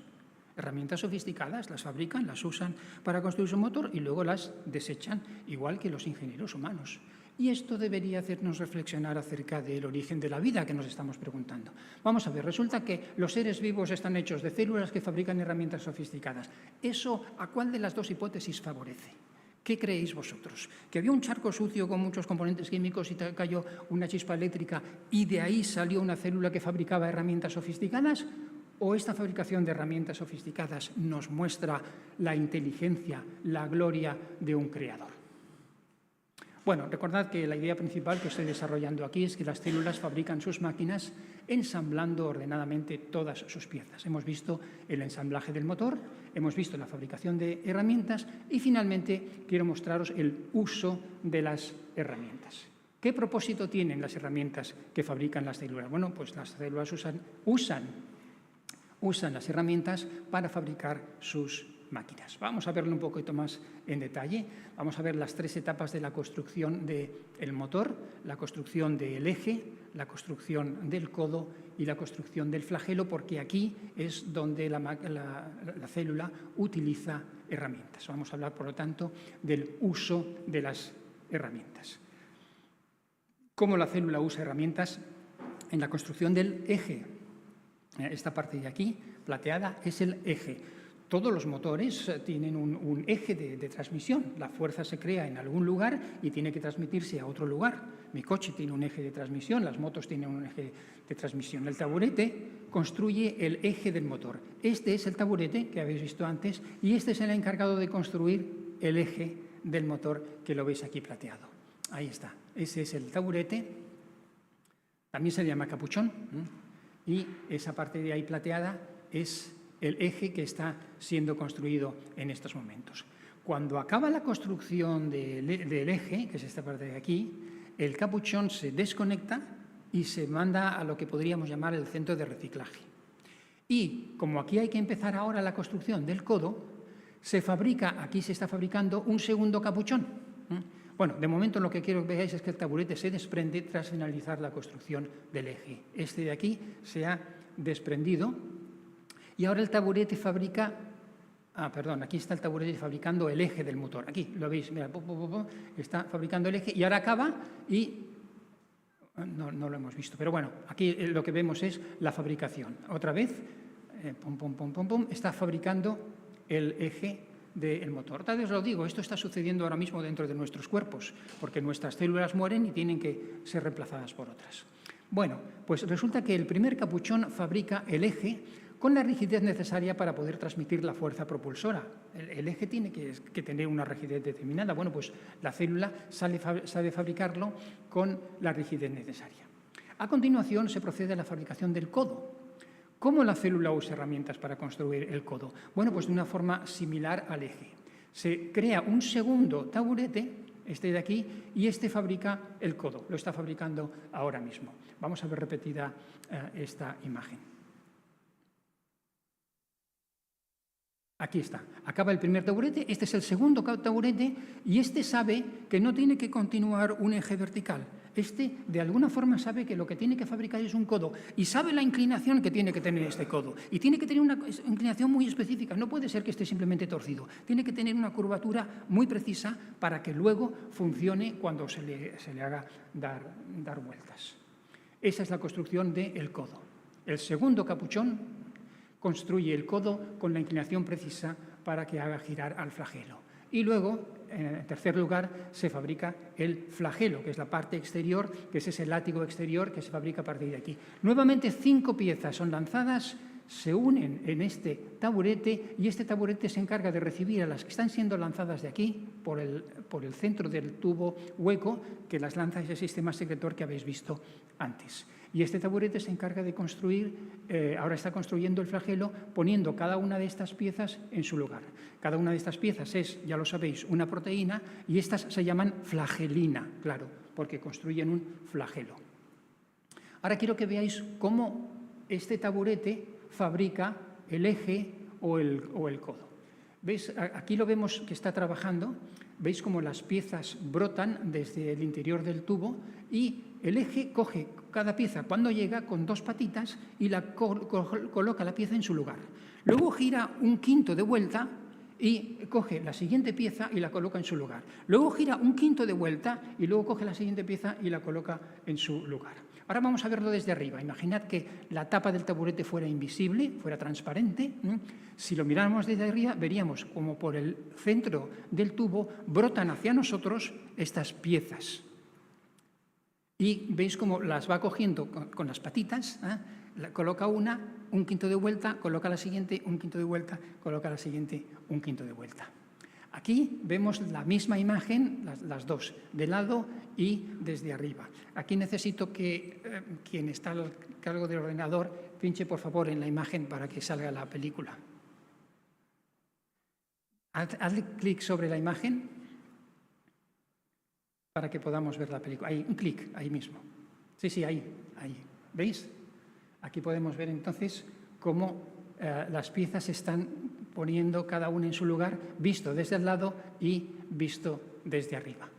Speaker 2: sofisticadas, las fabrican, las usan para construir su motor y luego las desechan, igual que los ingenieros humanos. Y esto debería hacernos reflexionar acerca del origen de la vida que nos estamos preguntando. Vamos a ver, resulta que los seres vivos están hechos de células que fabrican herramientas sofisticadas. ¿Eso a cuál de las dos hipótesis favorece? ¿Qué creéis vosotros? ¿Que había un charco sucio con muchos componentes químicos y cayó una chispa eléctrica y de ahí salió una célula que fabricaba herramientas sofisticadas? ¿O esta fabricación de herramientas sofisticadas nos muestra la inteligencia, la gloria de un creador? Bueno, recordad que la idea principal que estoy desarrollando aquí es que las células fabrican sus máquinas ensamblando ordenadamente todas sus piezas. Hemos visto el ensamblaje del motor, hemos visto la fabricación de herramientas y finalmente quiero mostraros el uso de las herramientas. ¿Qué propósito tienen las herramientas que fabrican las células? Bueno, pues las células usan las herramientas para fabricar sus máquinas. Vamos a verlo un poquito más en detalle. Vamos a ver las 3 etapas de la construcción del motor, la construcción del eje, la construcción del codo y la construcción del flagelo, porque aquí es donde la célula utiliza herramientas. Vamos a hablar, por lo tanto, del uso de las herramientas. ¿Cómo la célula usa herramientas? En la construcción del eje. Esta parte de aquí, plateada, es el eje. Todos los motores tienen un eje de transmisión. La fuerza se crea en algún lugar y tiene que transmitirse a otro lugar. Mi coche tiene un eje de transmisión, las motos tienen un eje de transmisión. El taburete construye el eje del motor. Este es el taburete que habéis visto antes y este es el encargado de construir el eje del motor que lo veis aquí plateado. Ahí está. Ese es el taburete. También se llama capuchón. Y esa parte de ahí plateada es el eje que está siendo construido en estos momentos. Cuando acaba la construcción del eje, que es esta parte de aquí, el capuchón se desconecta y se manda a lo que podríamos llamar el centro de reciclaje. Y como aquí hay que empezar ahora la construcción del codo, aquí se está fabricando un segundo capuchón. Bueno, de momento lo que quiero que veáis es que el taburete se desprende tras finalizar la construcción del eje. Este de aquí se ha desprendido y ahora el taburete fabrica... aquí está el taburete fabricando el eje del motor. Aquí lo veis, mira, está fabricando el eje y ahora acaba y... No lo hemos visto, pero bueno, aquí lo que vemos es la fabricación. Otra vez, está fabricando el eje del motor. Tal vez os lo digo, esto está sucediendo ahora mismo dentro de nuestros cuerpos, porque nuestras células mueren y tienen que ser reemplazadas por otras. Bueno, pues resulta que el primer capuchón fabrica el eje con la rigidez necesaria para poder transmitir la fuerza propulsora. El eje tiene que tener una rigidez determinada. Bueno, pues la célula sabe fabricarlo con la rigidez necesaria. A continuación se procede a la fabricación del codo. ¿Cómo la célula usa herramientas para construir el codo? Bueno, pues de una forma similar al eje. Se crea un segundo taburete, este de aquí, y este fabrica el codo. Lo está fabricando ahora mismo. Vamos a ver repetida esta imagen. Aquí está. Acaba el primer taburete, este es el segundo taburete y este sabe que no tiene que continuar un eje vertical. Este, de alguna forma, sabe que lo que tiene que fabricar es un codo y sabe la inclinación que tiene que tener este codo. Y tiene que tener una inclinación muy específica. No puede ser que esté simplemente torcido. Tiene que tener una curvatura muy precisa para que luego funcione cuando se le haga dar vueltas. Esa es la construcción del codo. El segundo capuchón construye el codo con la inclinación precisa para que haga girar al flagelo. Y luego, en tercer lugar, se fabrica el flagelo, que es la parte exterior, que es ese látigo exterior que se fabrica a partir de aquí. Nuevamente 5 piezas son lanzadas, se unen en este taburete y este taburete se encarga de recibir a las que están siendo lanzadas de aquí por el centro del tubo hueco que las lanza ese sistema secretor que habéis visto antes. Y este taburete se encarga de construir, ahora está construyendo el flagelo, poniendo cada una de estas piezas en su lugar. Cada una de estas piezas es, ya lo sabéis, una proteína y estas se llaman flagelina, claro, porque construyen un flagelo. Ahora quiero que veáis cómo este taburete fabrica el eje o el codo. ¿Veis? Aquí lo vemos que está trabajando. Veis cómo las piezas brotan desde el interior del tubo y el eje coge cada pieza cuando llega con 2 patitas y coloca la pieza en su lugar. Luego gira un quinto de vuelta y coge la siguiente pieza y la coloca en su lugar. Luego gira un quinto de vuelta y luego coge la siguiente pieza y la coloca en su lugar. Ahora vamos a verlo desde arriba. Imaginad que la tapa del taburete fuera invisible, fuera transparente. Si lo miráramos desde arriba, veríamos como por el centro del tubo brotan hacia nosotros estas piezas. Y veis cómo las va cogiendo con las patitas, coloca una, un quinto de vuelta, coloca la siguiente, un quinto de vuelta, coloca la siguiente, un quinto de vuelta. Aquí vemos la misma imagen, las dos, de lado y desde arriba. Aquí necesito que quien está al cargo del ordenador pinche por favor en la imagen para que salga la película. Hazle clic sobre la imagen para que podamos ver la película. Ahí, un clic, ahí mismo. Sí, ahí. ¿Veis? Aquí podemos ver entonces cómo las piezas se están poniendo cada una en su lugar, visto desde el lado y visto desde arriba.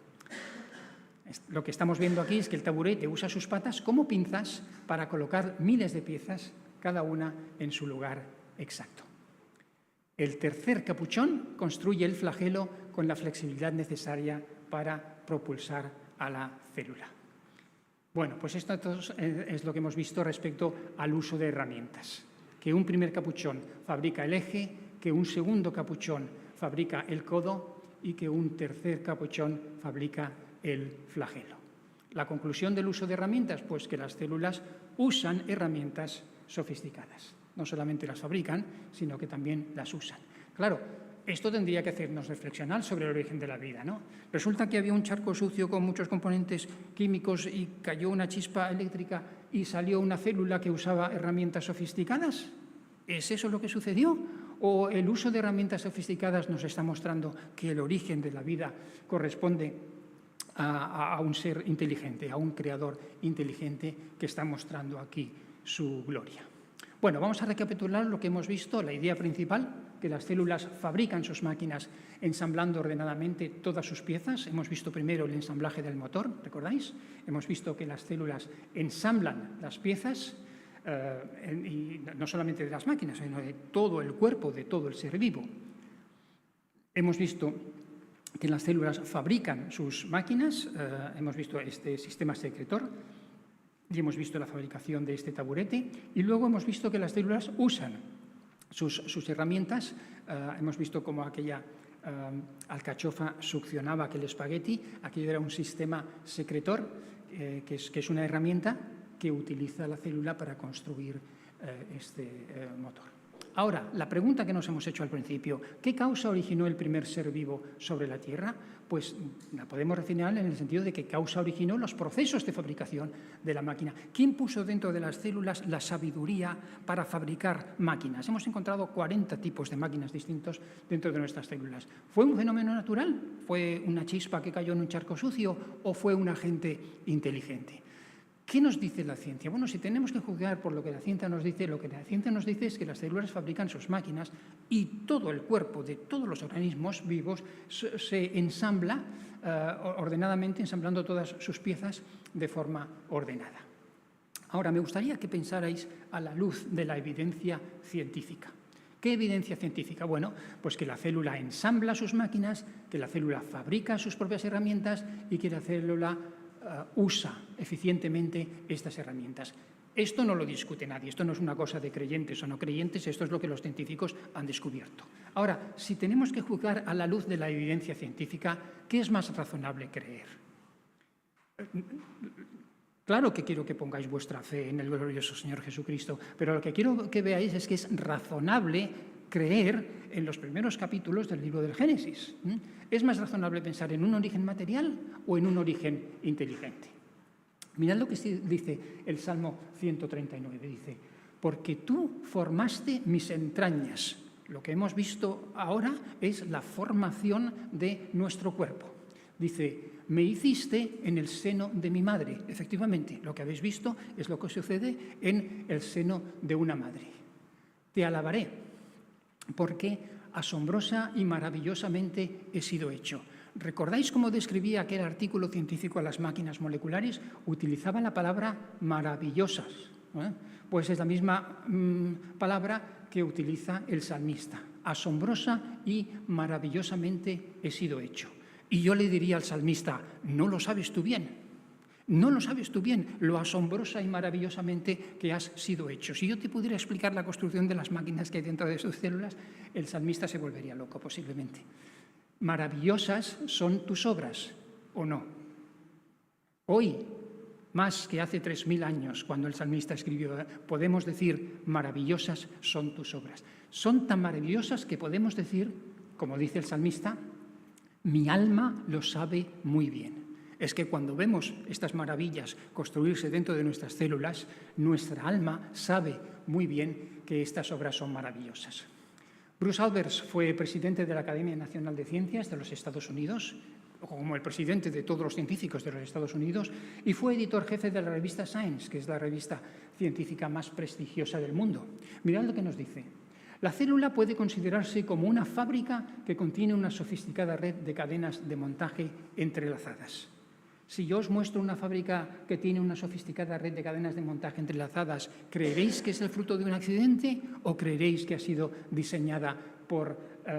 Speaker 2: Lo que estamos viendo aquí es que el taburete usa sus patas como pinzas para colocar miles de piezas, cada una en su lugar exacto. El tercer capuchón construye el flagelo con la flexibilidad necesaria para propulsar a la célula. Bueno, pues esto es lo que hemos visto respecto al uso de herramientas. Que un primer capuchón fabrica el eje, que un segundo capuchón fabrica el codo y que un tercer capuchón fabrica el flagelo. La conclusión del uso de herramientas, pues que las células usan herramientas sofisticadas. No solamente las fabrican, sino que también las usan. Claro, esto tendría que hacernos reflexionar sobre el origen de la vida, ¿no? Resulta que había un charco sucio con muchos componentes químicos y cayó una chispa eléctrica y salió una célula que usaba herramientas sofisticadas. ¿Es eso lo que sucedió? ¿O el uso de herramientas sofisticadas nos está mostrando que el origen de la vida corresponde a un ser inteligente, a un creador inteligente que está mostrando aquí su gloria. Bueno, vamos a recapitular lo que hemos visto, la idea principal, que las células fabrican sus máquinas ensamblando ordenadamente todas sus piezas. Hemos visto primero el ensamblaje del motor, ¿recordáis? Hemos visto que las células ensamblan las piezas, y no solamente de las máquinas, sino de todo el cuerpo, de todo el ser vivo. Hemos visto que las células fabrican sus máquinas, hemos visto este sistema secretor, y hemos visto la fabricación de este taburete, y luego hemos visto que las células usan sus herramientas. Hemos visto cómo aquella alcachofa succionaba aquel espagueti. Aquello era un sistema secretor, que es una herramienta que utiliza la célula para construir este motor. Ahora, la pregunta que nos hemos hecho al principio, ¿qué causa originó el primer ser vivo sobre la Tierra? Pues la podemos refinar en el sentido de que causa originó los procesos de fabricación de la máquina. ¿Quién puso dentro de las células la sabiduría para fabricar máquinas? Hemos encontrado 40 tipos de máquinas distintos dentro de nuestras células. ¿Fue un fenómeno natural? ¿Fue una chispa que cayó en un charco sucio? ¿O fue un agente inteligente? ¿Qué nos dice la ciencia? Bueno, si tenemos que juzgar por lo que la ciencia nos dice, lo que la ciencia nos dice es que las células fabrican sus máquinas y todo el cuerpo de todos los organismos vivos se ensambla ordenadamente, ensamblando todas sus piezas de forma ordenada. Ahora, me gustaría que pensarais a la luz de la evidencia científica. ¿Qué evidencia científica? Bueno, pues que la célula ensambla sus máquinas, que la célula fabrica sus propias herramientas y que la célula usa eficientemente estas herramientas. Esto no lo discute nadie, esto no es una cosa de creyentes o no creyentes, esto es lo que los científicos han descubierto. Ahora, si tenemos que juzgar a la luz de la evidencia científica, ¿qué es más razonable creer? Claro que quiero que pongáis vuestra fe en el glorioso Señor Jesucristo, pero lo que quiero que veáis es que es razonable creer en los primeros capítulos del libro del Génesis. ¿Es más razonable pensar en un origen material o en un origen inteligente? Mirad lo que dice el Salmo 139, dice, porque tú formaste mis entrañas. Lo que hemos visto ahora es la formación de nuestro cuerpo. Dice, me hiciste en el seno de mi madre. Efectivamente, lo que habéis visto es lo que sucede en el seno de una madre. Te alabaré, porque asombrosa y maravillosamente he sido hecho. ¿Recordáis cómo describía aquel artículo científico a las máquinas moleculares? Utilizaba la palabra maravillosas. Pues es la misma palabra que utiliza el salmista. Asombrosa y maravillosamente he sido hecho. Y yo le diría al salmista, ¿no lo sabes tú bien? No lo sabes tú bien, lo asombrosa y maravillosamente que has sido hecho. Si yo te pudiera explicar la construcción de las máquinas que hay dentro de sus células, el salmista se volvería loco, posiblemente. Maravillosas son tus obras, ¿o no? Hoy, más que hace 3000 años, cuando el salmista escribió, podemos decir, maravillosas son tus obras. Son tan maravillosas que podemos decir, como dice el salmista, mi alma lo sabe muy bien. Es que cuando vemos estas maravillas construirse dentro de nuestras células, nuestra alma sabe muy bien que estas obras son maravillosas. Bruce Albers fue presidente de la Academia Nacional de Ciencias de los Estados Unidos, como el presidente de todos los científicos de los Estados Unidos, y fue editor jefe de la revista Science, que es la revista científica más prestigiosa del mundo. Mirad lo que nos dice. La célula puede considerarse como una fábrica que contiene una sofisticada red de cadenas de montaje entrelazadas. Si yo os muestro una fábrica que tiene una sofisticada red de cadenas de montaje entrelazadas, ¿creeréis que es el fruto de un accidente o creeréis que ha sido diseñada por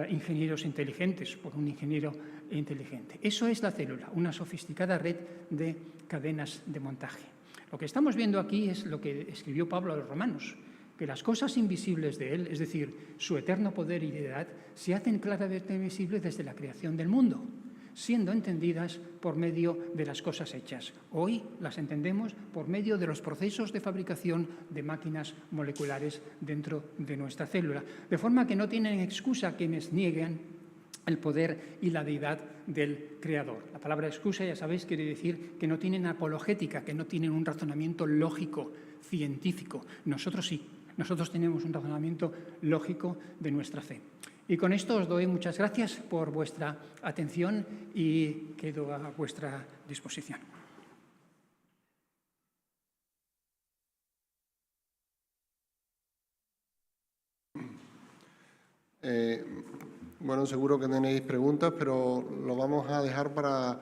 Speaker 2: ingenieros inteligentes, por un ingeniero inteligente? Eso es la célula, una sofisticada red de cadenas de montaje. Lo que estamos viendo aquí es lo que escribió Pablo a los romanos, que las cosas invisibles de él, es decir, su eterno poder y deidad, se hacen claramente visibles desde la creación del mundo, siendo entendidas por medio de las cosas hechas. Hoy las entendemos por medio de los procesos de fabricación de máquinas moleculares dentro de nuestra célula, de forma que no tienen excusa quienes nieguen el poder y la deidad del Creador. La palabra excusa, ya sabéis, quiere decir que no tienen apologética, que no tienen un razonamiento lógico, científico. Nosotros sí, nosotros tenemos un razonamiento lógico de nuestra fe. Y con esto os doy muchas gracias por vuestra atención y quedo a vuestra disposición.
Speaker 1: Bueno, seguro que tenéis preguntas, pero lo vamos a dejar para